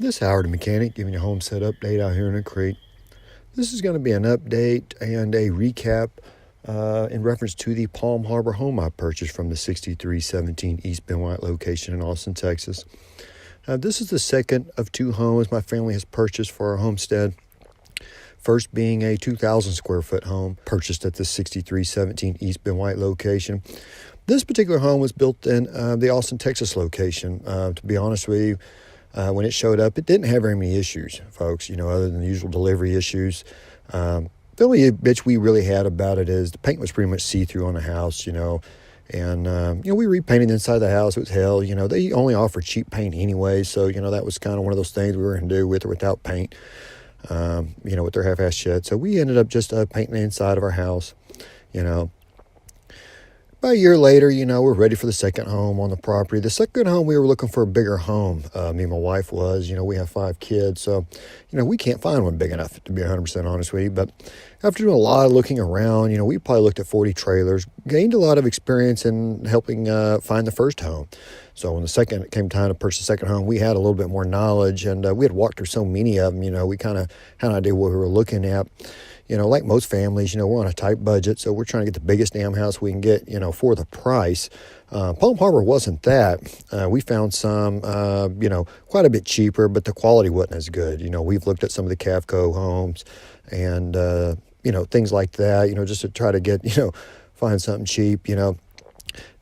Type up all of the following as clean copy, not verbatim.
This is Howard the Mechanic giving you a homestead update out here in the Crick. This is going to be an update and a recap in reference to the Palm Harbor home I purchased from the 6317 East Ben White location in Austin, Texas. This is the second of two homes my family has purchased for our homestead. First being a 2,000 square foot home purchased at the 6317 East Ben White location. This particular home was built in the Austin, Texas location. To be honest with you, when it showed up, it didn't have very many issues, folks, other than the usual delivery issues. The only bitch we really had about it is the paint was pretty much see-through on the house, and we repainted the inside of the house. It was hell, they only offer cheap paint anyway, so, that was kind of one of those things we were going to do with or without paint, with their half-ass shit. So we ended up just painting the inside of our house, About a year later, we're ready for the second home on the property. The second home, we were looking for a bigger home. Me and my wife was, we have 5 kids. So, we can't find one big enough, to be 100% honest with you. But after doing a lot of looking around, we probably looked at 40 trailers, gained a lot of experience in helping find the first home. So when it came time to purchase the second home, we had a little bit more knowledge, and we had walked through so many of them, we kind of had an idea what we were looking at. Like most families, we're on a tight budget, so we're trying to get the biggest damn house we can get, for the price. Palm Harbor wasn't that. We found some, quite a bit cheaper, but the quality wasn't as good. We've looked at some of the Cavco homes and, things like that, just to try to get, find something cheap,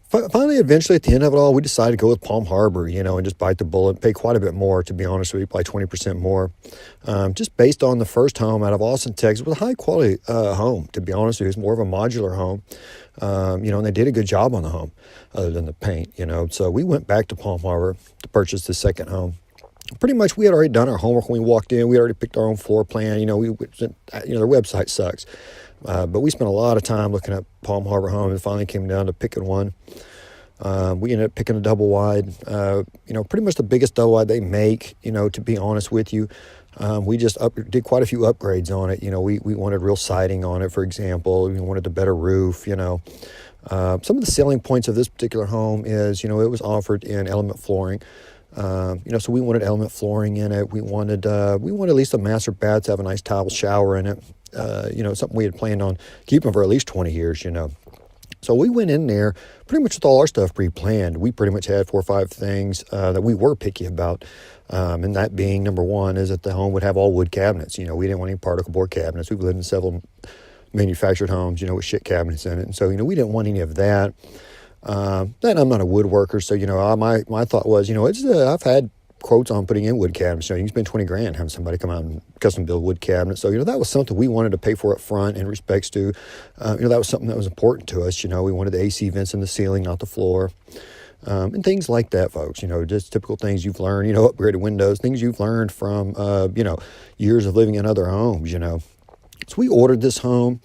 Finally, eventually, at the end of it all, we decided to go with Palm Harbor, and just bite the bullet, pay quite a bit more, to be honest with you, probably 20% more. Just based on the first home out of Austin, Texas, it was a high-quality home, to be honest with you. It was more of a modular home, and they did a good job on the home, other than the paint, So we went back to Palm Harbor to purchase the second home. Pretty much, we had already done our homework when we walked in. We already picked our own floor plan. Their website sucks. But we spent a lot of time looking at Palm Harbor home and finally came down to picking one. We ended up picking a double wide, pretty much the biggest double wide they make, to be honest with you. We just did quite a few upgrades on it. We wanted real siding on it, for example. We wanted a better roof, Some of the selling points of this particular home is, it was offered in element flooring. So we wanted element flooring in it. We wanted at least a master bath to have a nice tile shower in it. Something we had planned on keeping for at least 20 years, So we went in there pretty much with all our stuff pre-planned. We pretty much had 4 or 5 things that we were picky about. And that being, number one, is that the home would have all wood cabinets. We didn't want any particle board cabinets. We've lived in several manufactured homes, with shit cabinets in it. And so, we didn't want any of that. Then I'm not a woodworker, so my thought was, I've had quotes on putting in wood cabinets. You can spend $20,000 having somebody come out and custom build wood cabinets. So that was something we wanted to pay for up front in respects to, that was something that was important to us. We wanted the AC vents in the ceiling, not the floor, and things like that, folks. Just typical things you've learned. Upgraded windows, things you've learned from years of living in other homes. So we ordered this home.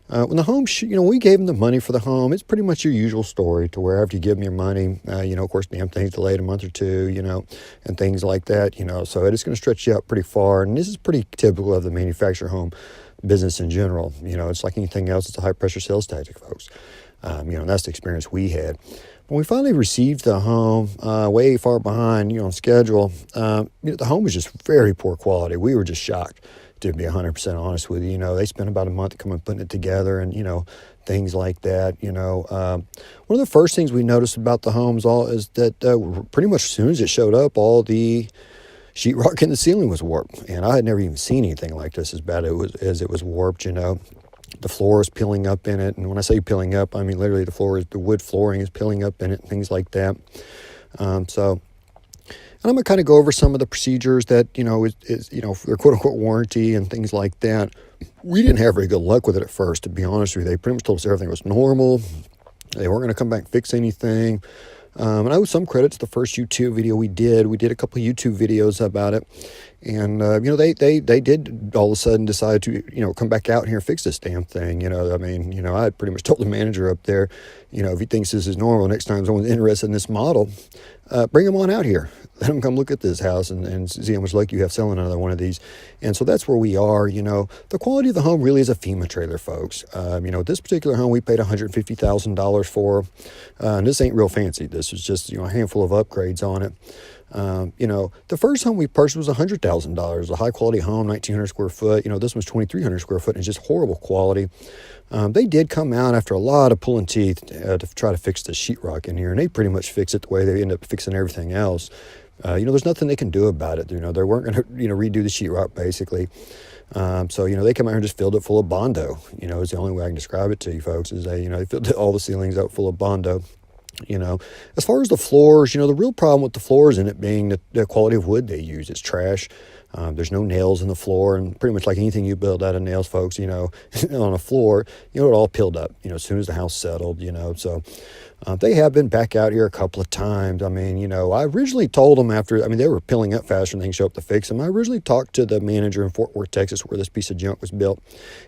When the home, we gave them the money for the home. It's pretty much your usual story to where after you give them your money, of course, damn things delayed a month or two, and things like that, so it is going to stretch you out pretty far. And this is pretty typical of the manufactured home business in general. It's like anything else. It's a high pressure sales tactic, folks. And that's the experience we had. When we finally received the home, way far behind, on schedule, the home was just very poor quality. We were just shocked, to be 100% honest with you. They spent about a month coming putting it together and, things like that. One of the first things we noticed about the homes is that pretty much as soon as it showed up, all the sheetrock in the ceiling was warped. And I had never even seen anything like this as bad as it was warped, The floor is peeling up in it. And when I say peeling up, I mean literally the wood flooring is peeling up in it, things like that. And I'm going to kind of go over some of the procedures that, is their quote-unquote warranty and things like that. We didn't have very good luck with it at first, to be honest with you. They pretty much told us everything was normal. They weren't going to come back and fix anything. And I owe some credit to the first YouTube video we did. We did a couple of YouTube videos about it. And, they did all of a sudden decide to, come back out here and fix this damn thing. I had pretty much told the manager up there, if he thinks this is normal, next time someone's interested in this model, bring them on out here. Let them come look at this house and see how much luck you have selling another one of these. And so that's where we are. The quality of the home really is a FEMA trailer, folks. This particular home we paid $150,000 for. And this ain't real fancy. This is just, a handful of upgrades on it. The first home we purchased was $100,000, a high quality home, 1,900 square foot. This one's 2,300 square foot, and it's just horrible quality. They did come out after a lot of pulling teeth to try to fix the sheetrock in here, and they pretty much fix it the way they end up fixing everything else. There's nothing they can do about it. They weren't going to, redo the sheetrock basically. They come out here and just filled it full of Bondo. Is the only way I can describe it to you folks, is they filled all the ceilings out full of Bondo. As far as the floors, the real problem with the floors and it being the quality of wood they use. It's trash. There's no nails in the floor, and pretty much like anything you build out of nails, folks, on a floor, it all peeled up, as soon as the house settled, so they have been back out here a couple of times. I originally told them they were peeling up faster than they can show up to fix them. I originally talked to the manager in Fort Worth, Texas, where this piece of junk was built,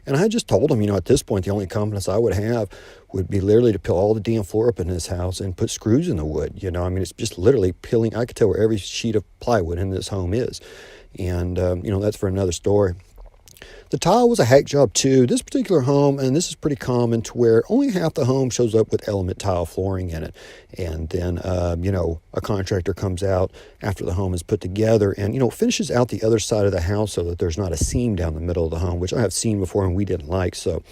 and I just told him, at this point, the only confidence I would have would be literally to peel all the damn floor up in this house and put screws in the wood. It's just literally peeling. I could tell where every sheet of plywood in this home is. And, that's for another story. The tile was a hack job too. This particular home, and this is pretty common, to where only half the home shows up with element tile flooring in it. And then, a contractor comes out after the home is put together and, finishes out the other side of the house so that there's not a seam down the middle of the home, which I have seen before and we didn't like. So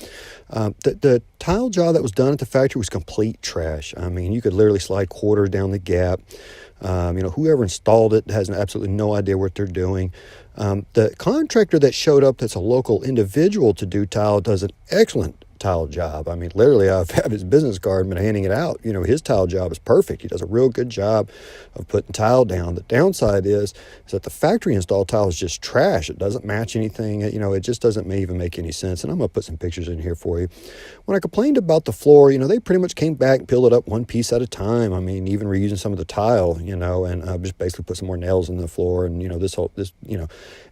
the tile job that was done at the factory was complete trash. You could literally slide quarters down the gap. Whoever installed it has absolutely no idea what they're doing. The contractor that showed up, that's a local individual to do tile, does an excellent tile job. Literally, I've had his business card and been handing it out. His tile job is perfect. He does a real good job of putting tile down. The downside is that the factory installed tile is just trash. It doesn't match anything. It just doesn't even make any sense. And I'm going to put some pictures in here for you. When I complained about the floor, they pretty much came back and peeled it up one piece at a time. Even reusing some of the tile, and just basically put some more nails in the floor. And,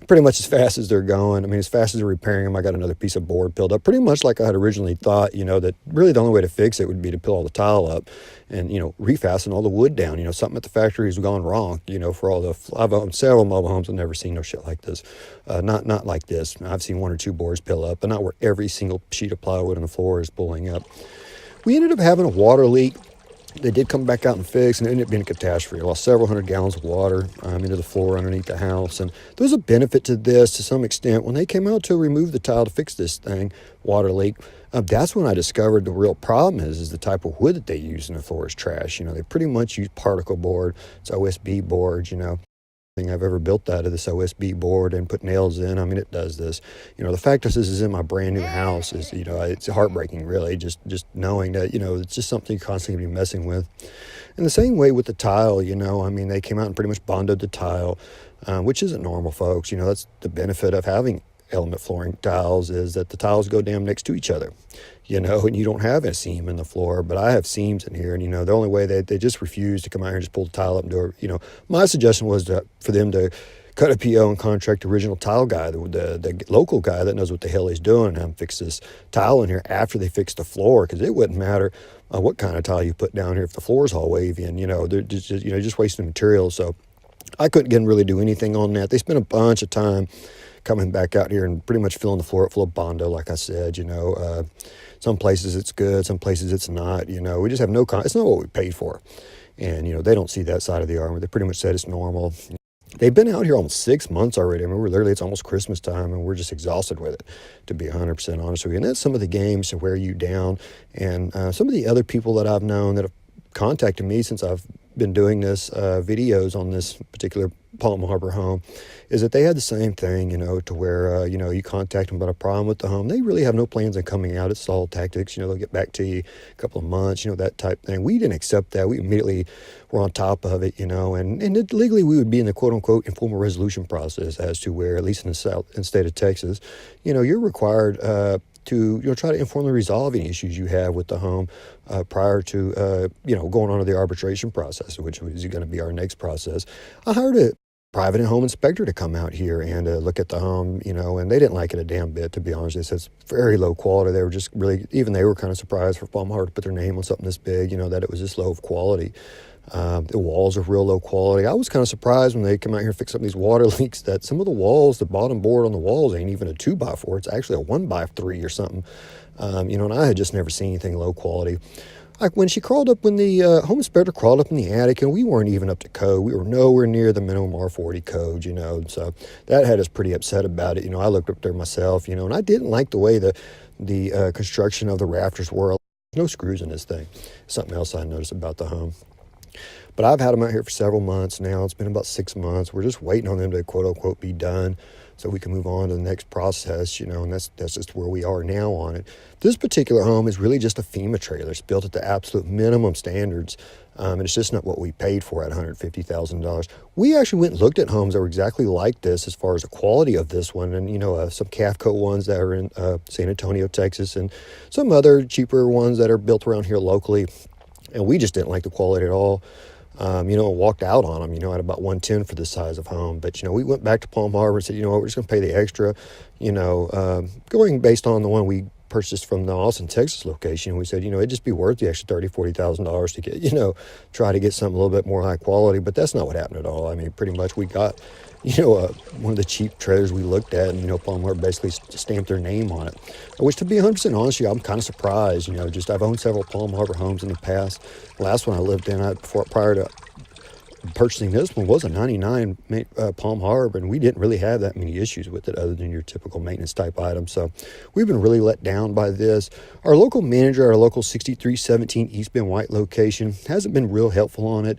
pretty much as fast as they're going. As fast as they're repairing them, I got another piece of board peeled up, pretty much like I had originally thought, that really the only way to fix it would be to peel all the tile up and, refasten all the wood down. Something at the factory has gone wrong, for all I've owned several mobile homes. I've never seen no shit like this. Not like this. I've seen one or two boards peel up, but not where every single sheet of plywood on the floor is pulling up. We ended up having a water leak. They did come back out and fix, and it ended up being a catastrophe. I lost several hundred gallons of water into the floor underneath the house. And there was a benefit to this to some extent. When they came out to remove the tile to fix this water leak, that's when I discovered the real problem is the type of wood that they use in the floor is trash. They pretty much use particle board. It's OSB boards, thing I've ever built out of this OSB board and put nails in. It does this. The fact that this is in my brand new house is, it's heartbreaking, really, just knowing that, it's just something you're constantly be messing with. And the same way with the tile, they came out and pretty much bonded the tile, which isn't normal, folks. That's the benefit of having element flooring tiles, is that the tiles go down next to each other, and you don't have a seam in the floor. But I have seams in here, and the only way they just refuse to come out here and just pull the tile up and do it. My suggestion was for them to cut a PO and contract the original tile guy, the local guy that knows what the hell he's doing, and have him fix this tile in here after they fix the floor, because it wouldn't matter what kind of tile you put down here if the floor's all wavy, and they're just wasting material. So I couldn't get them really do anything on that. They spent a bunch of time coming back out here and pretty much filling the floor up full of Bondo, like I said. Some places it's good, some places it's not. We just have it's not what we paid for. And, they don't see that side of the argument. They pretty much said it's normal. They've been out here almost 6 months already. It's almost Christmas time, and we're just exhausted with it, to be 100% honest with you. And that's some of the games to wear you down. And some of the other people that I've known that have contacted me since I've been doing this videos on this particular Palm Harbor home, is that they had the same thing, to where, you contact them about a problem with the home. They really have no plans on coming out. It's all tactics. They'll get back to you a couple of months, that type thing. We didn't accept that. We immediately were on top of it, and legally we would be in the quote unquote informal resolution process, as to where, at least in the state of Texas, you're required to try to informally resolve any issues you have with the home prior to going on to the arbitration process, which is going to be our next process. I hired a private home inspector to come out here and look at the home, and they didn't like it a damn bit, to be honest. They said it's very low quality. They were just really, even they were kind of surprised for Palm Harbor to put their name on something this big, that it was this low of quality. The walls are real low quality. I was kind of surprised when they come out here and fix up these water leaks that some of the walls, the bottom board on the walls ain't even a 2x4. It's actually a 1x3 or something. And I had just never seen anything low quality. When she crawled up, when the home inspector crawled up in the attic, and we weren't even up to code. We were nowhere near the minimum R40 code, so that had us pretty upset about it. I looked up there myself, and I didn't like the way the construction of the rafters were. No screws in this thing. Something else I noticed about the home. But I've had them out here for several months now. It's been about 6 months. We're just waiting on them to quote unquote be done so we can move on to the next process, and that's just where we are now on it. This particular home is really just a FEMA trailer. It's built at the absolute minimum standards, and it's just not what we paid for at $150,000. We actually went and looked at homes that were exactly like this as far as the quality of this one, and some Cavco ones that are in San Antonio, Texas, and some other cheaper ones that are built around here locally, and we just didn't like the quality at all. Walked out on them, at about 110 for this size of home. But, we went back to Palm Harbor and said, we're just going to pay the extra, going based on the one we purchased from the Austin, Texas location. We said, it'd just be worth the extra $30,000, $40,000 to get, try to get something a little bit more high quality. But that's not what happened at all. I mean, pretty much we got, one of the cheap trailers we looked at, and, Palm Harbor basically stamped their name on it. Which, to be 100% honest with you, I'm kind of surprised. I've owned several Palm Harbor homes in the past. The last one I lived in, prior to purchasing this one, was a 99 Palm Harbor, and we didn't really have that many issues with it other than your typical maintenance type items. So we've been really let down by this. Our local manager at our local 6317 East Bend White location hasn't been real helpful on it.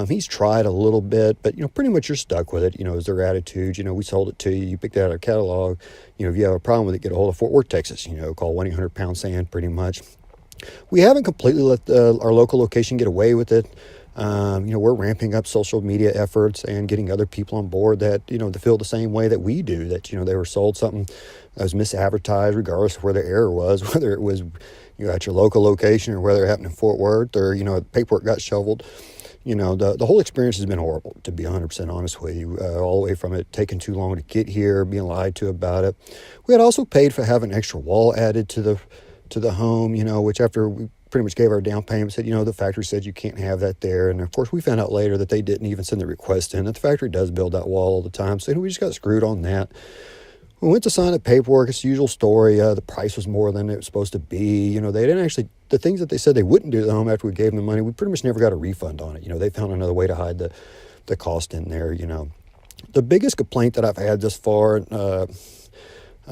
He's tried a little bit, but pretty much you're stuck with it, is their attitude. We sold it to you, you picked it out of our catalog. If you have a problem with it, get a hold of Fort Worth, Texas, call 1-800-POUND-SAND pretty much. We haven't completely let our local location get away with it. We're ramping up social media efforts and getting other people on board that, to feel the same way that we do, that, they were sold something that was misadvertised, regardless of where the error was, whether it was, at your local location or whether it happened in Fort Worth or, paperwork got shoveled. The whole experience has been horrible, to be 100% honest with you, all the way from it taking too long to get here, being lied to about it. We had also paid for having an extra wall added to the home, which after we pretty much gave our down payment, said, the factory said you can't have that there. And of course, we found out later that they didn't even send the request in, that the factory does build that wall all the time. So we just got screwed on that. We went to sign the paperwork. It's the usual story. The price was more than it was supposed to be. They didn't actually, the things that they said they wouldn't do to the home after we gave them the money, we pretty much never got a refund on it. They found another way to hide the cost in there, The biggest complaint that I've had thus far,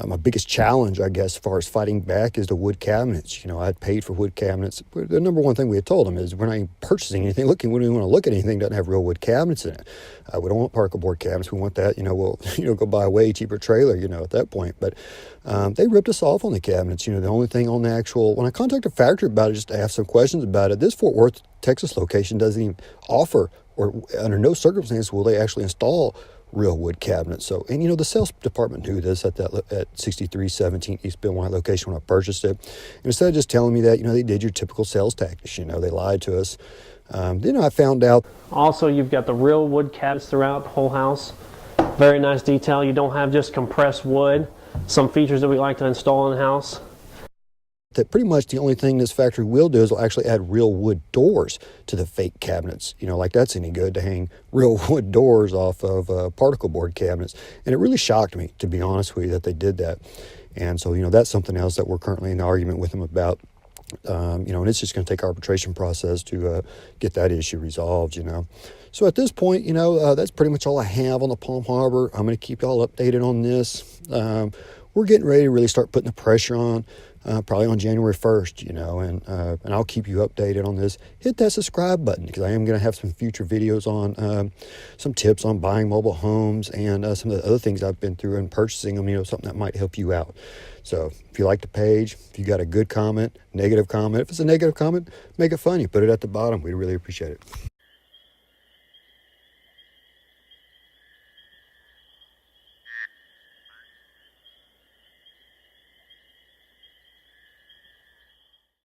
my biggest challenge, I guess, as far as fighting back is the wood cabinets. I'd paid for wood cabinets. The number one thing we had told them is we're not even purchasing anything. We don't even want to look at anything that doesn't have real wood cabinets in it. We don't want particle board cabinets. We want that, we'll, go buy a way cheaper trailer, at that point. But they ripped us off on the cabinets. The only thing on the actual, when I contacted the factory about it, just to ask some questions about it, this Fort Worth, Texas location doesn't even offer, or under no circumstance will they actually install real wood cabinets. So, and the sales department knew this at 6317 East Bend White location when I purchased it. And instead of just telling me that, they did your typical sales tactics, they lied to us. Then I found out. Also, you've got the real wood cabinets throughout the whole house. Very nice detail. You don't have just compressed wood. Some features that we like to install in the house. That pretty much the only thing this factory will do is will actually add real wood doors to the fake cabinets. Like that's any good to hang real wood doors off of particle board cabinets. And it really shocked me, to be honest with you, that they did that. And so, that's something else that we're currently in argument with them about. And it's just going to take arbitration process to get that issue resolved, So at this point, that's pretty much all I have on the Palm Harbor. I'm going to keep y'all updated on this. We're getting ready to really start putting the pressure on. Probably on January 1st, and I'll keep you updated on this. Hit that subscribe button because I am going to have some future videos on some tips on buying mobile homes and some of the other things I've been through and purchasing them, something that might help you out. So if you like the page, if you got a good comment, negative comment, if it's a negative comment, make it funny. Put it at the bottom. We'd really appreciate it.